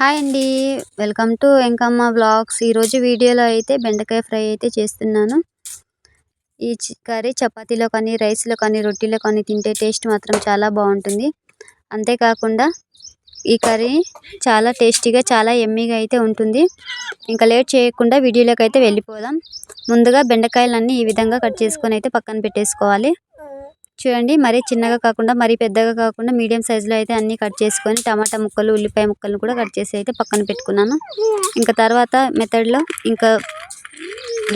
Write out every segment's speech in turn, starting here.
Hi అండి. Welcome to Venkamma vlogs. ఈరోజు వీడియోలో అయితే బెండకాయ ఫ్రై అయితే చేస్తున్నాను. ఈ కర్రీ చపాతీలో కానీ, రైస్లో కానీ, రొట్టెలో కానీ తింటే టేస్ట్ మాత్రం చాలా బాగుంటుంది. అంతేకాకుండా ఈ కర్రీ చాలా టేస్టీగా, చాలా యమ్మీగా అయితే ఉంటుంది. ఇంకా లేట్ చేయకుండా వీడియోలోకి అయితే వెళ్ళిపోదాం. ముందుగా బెండకాయలన్నీ ఈ విధంగా కట్ చేసుకొని అయితే పక్కన పెట్టేసుకోవాలి. చూడండి, మరీ చిన్నగా కాకుండా మరీ పెద్దగా కాకుండా మీడియం సైజులో అయితే అన్నీ కట్ చేసుకొని టమాటా ముక్కలు, ఉల్లిపాయ ముక్కలను కూడా కట్ చేసి అయితే పక్కన పెట్టుకున్నాను. ఇంకా తర్వాత మెథడ్లో ఇంకా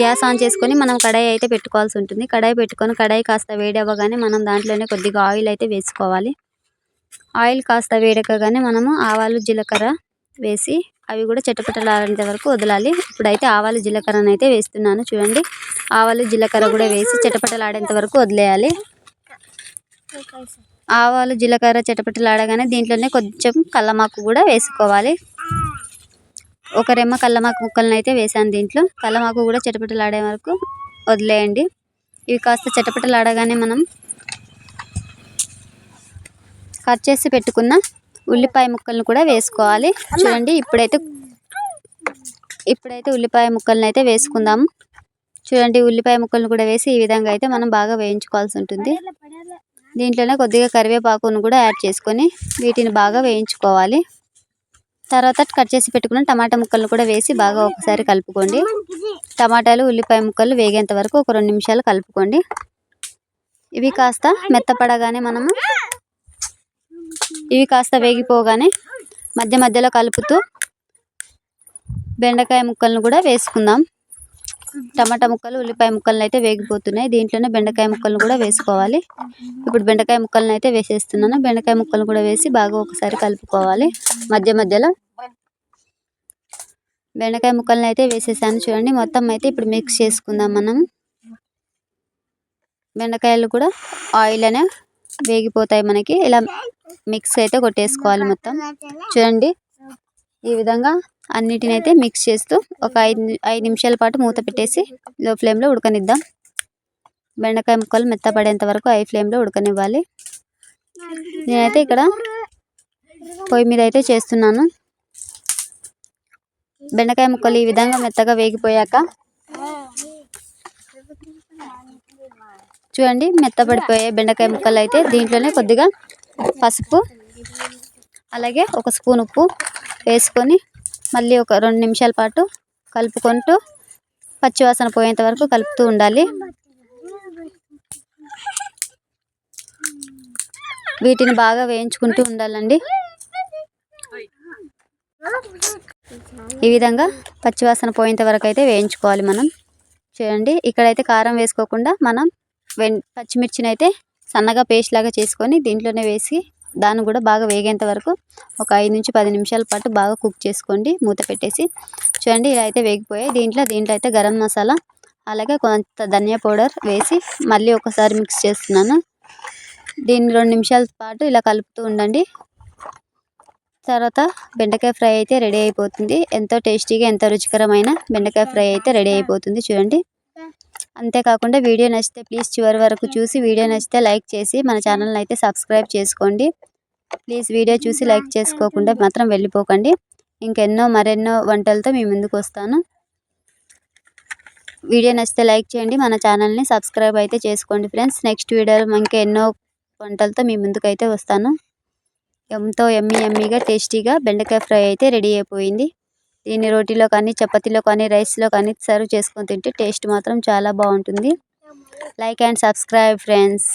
గ్యాస్ ఆన్ చేసుకొని మనం కడాయి అయితే పెట్టుకోవాల్సి ఉంటుంది. కడాయి పెట్టుకొని కడాయి కాస్త వేడి అవ్వగానే మనం దాంట్లోనే కొద్దిగా ఆయిల్ అయితే వేసుకోవాలి. ఆయిల్ కాస్త వేడెక్కగానే మనము ఆవాలు, జీలకర్ర వేసి అవి కూడా చిటపటలాడేంత వరకు వదలాలి. ఇప్పుడైతే ఆవాలు, జీలకర్రను అయితే వేస్తున్నాను. చూడండి, ఆవాలు, జీలకర్ర కూడా వేసి చిటపటలాడేంత వరకు వదిలేయాలి. ఆవాలు, జీలకర్ర చిటపటలాడగానే దీంట్లోనే కొంచెం కల్లమాకు కూడా వేసుకోవాలి. ఒక రెమ్మ కల్లమాకు ముక్కలను అయితే వేసాను. దీంట్లో కల్లమాకు కూడా చిటపటలాడే వరకు వదిలేయండి. ఇవి కాస్త చిటపటలాడగానే మనం కట్ చేసి పెట్టుకున్న ఉల్లిపాయ ముక్కలను కూడా వేసుకోవాలి. చూడండి, ఇప్పుడైతే ఉల్లిపాయ ముక్కలను అయితే వేసుకుందాము. చూడండి, ఉల్లిపాయ ముక్కలను కూడా వేసి ఈ విధంగా అయితే మనం బాగా వేయించుకోవాల్సి ఉంటుంది. దీంట్లోనే కొద్దిగా కరివేపాకును కూడా యాడ్ చేసుకొని వీటిని బాగా వేయించుకోవాలి. తర్వాత కట్ చేసి పెట్టుకున్న టమాటా ముక్కలను కూడా వేసి బాగా ఒకసారి కలుపుకోండి. టమాటాలు, ఉల్లిపాయ ముక్కలు వేగేంత వరకు ఒక 2 నిమిషాలు కలుపుకోండి. ఇవి కాస్త మెత్తపడగానే ఇవి కాస్త వేగిపోగానే మధ్య మధ్యలో కలుపుతూ బెండకాయ ముక్కలను కూడా వేసుకుందాం. టమాటా ముక్కలు, ఉల్లిపాయ ముక్కలను అయితే వేగిపోతున్నాయి. దీంట్లోనే బెండకాయ ముక్కలను కూడా వేసుకోవాలి. ఇప్పుడు బెండకాయ ముక్కలను అయితే వేసేస్తున్నాను. బెండకాయ ముక్కలను కూడా వేసి బాగా ఒకసారి కలుపుకోవాలి. మధ్య మధ్యలో బెండకాయ ముక్కలను అయితే వేసేసాను. చూడండి, మొత్తం అయితే ఇప్పుడు మిక్స్ చేసుకుందాం. మనం బెండకాయలు కూడా ఆయిల్ అనే వేగిపోతాయి మనకి. ఇలా మిక్స్ అయితే కొట్టేసుకోవాలి మొత్తం. చూడండి, ఈ విధంగా అన్నిటిని అయితే మిక్స్ చేస్తూ ఒక 5 నిమిషాల పాటు మూత పెట్టేసి లో ఫ్లేమ్లో ఉడకనిద్దాం. బెండకాయ ముక్కలు మెత్తపడేంత వరకు హై ఫ్లేమ్లో ఉడకనివ్వాలి. నేనైతే ఇక్కడ పొయ్యి మీద అయితే చేస్తున్నాను. బెండకాయ ముక్కలు ఈ విధంగా మెత్తగా వేగిపోయాక చూడండి, మెత్తపడిపోయే బెండకాయ ముక్కలు అయితే దీంట్లోనే కొద్దిగా పసుపు, అలాగే ఒక స్పూన్ ఉప్పు వేసుకొని మళ్ళీ ఒక 2 నిమిషాల పాటు కలుపుకుంటూ పచ్చివాసన పోయేంత వరకు కలుపుతూ ఉండాలి. వీటిని బాగా వేయించుకుంటూ ఉండాలండి. ఈ విధంగా పచ్చివాసన పోయేంత వరకు అయితే వేయించుకోవాలి మనం. చూడండి, ఇక్కడైతే కారం వేసుకోకుండా మనం పచ్చిమిర్చిని అయితే సన్నగా పేస్ట్ లాగా చేసుకొని దీంట్లోనే వేసి దాన్ని కూడా బాగా వేగేంత వరకు ఒక 5 నుంచి 10 నిమిషాల పాటు బాగా కుక్ చేసుకోండి మూత పెట్టేసి. చూడండి, ఇలా అయితే వేగిపోయాయి. దీంట్లో అయితే గరం మసాలా, అలాగే కొంత ధనియా పౌడర్ వేసి మళ్ళీ ఒకసారి మిక్స్ చేస్తున్నాను. దీన్ని 2 నిమిషాల పాటు ఇలా కలుపుతూ ఉండండి. తర్వాత బెండకాయ ఫ్రై అయితే రెడీ అయిపోతుంది. ఎంతో టేస్టీగా, ఎంతో రుచికరమైన బెండకాయ ఫ్రై అయితే రెడీ అయిపోతుంది. చూడండి, అంతేకాకుండా వీడియో నచ్చితే ప్లీజ్ చివరి వరకు చూసి వీడియో నచ్చితే లైక్ చేసి మన ఛానల్ని అయితే సబ్స్క్రైబ్ చేసుకోండి. ప్లీజ్ వీడియో చూసి లైక్ చేసుకోకుండా మాత్రం వెళ్ళిపోకండి. మరెన్నో వంటలతో మీ ముందుకు వస్తాను. వీడియో నచ్చితే లైక్ చేయండి, మన ఛానల్ని సబ్స్క్రైబ్ అయితే చేసుకోండి ఫ్రెండ్స్. నెక్స్ట్ వీడియోలో ఇంకా ఎన్నో వంటలతో మీ ముందుకు అయితే వస్తాను. ఎంతో యమ్మీగా టేస్టీగా బెండకాయ ఫ్రై అయితే రెడీ అయిపోయింది. దీన్ని రోటీలో కానీ, చపాతీలో కానీ, రైస్లో కానీ సర్వ్ చేసుకొని తింటే టేస్ట్ మాత్రం చాలా బాగుంటుంది. Like and subscribe friends.